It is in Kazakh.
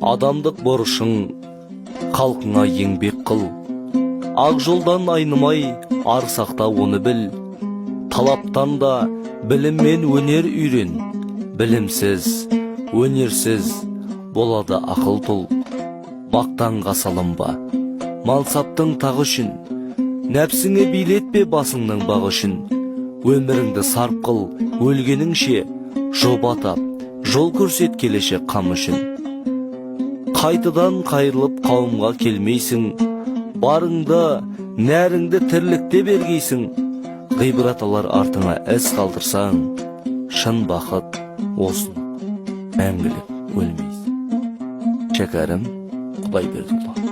Адамдық борышың халқыңа еңбек қыл, ақ жолдан айнымай ар сақта оны біл. Талаптан да білім мен өнер үйрен, білімсіз, өнерсіз болады ақыл тұл. Мақтанға салынба, мансаптың тағы үшін, нәпсіңе билетпе басыңның бағы үшін. Өміріңді сарп қыл, өлгеніңше жоба тап, жол көрсет келешек қам үшін. Қайтадан қайырылып қауымға келмейсің, барыңды, нәріңді тірлікте бергейсің. Ғибрат алар артыңа із қалдырсаң, шын бақыт осың, мәңгілік өлмейсің. Шәкәрім Құдайбердіұлы.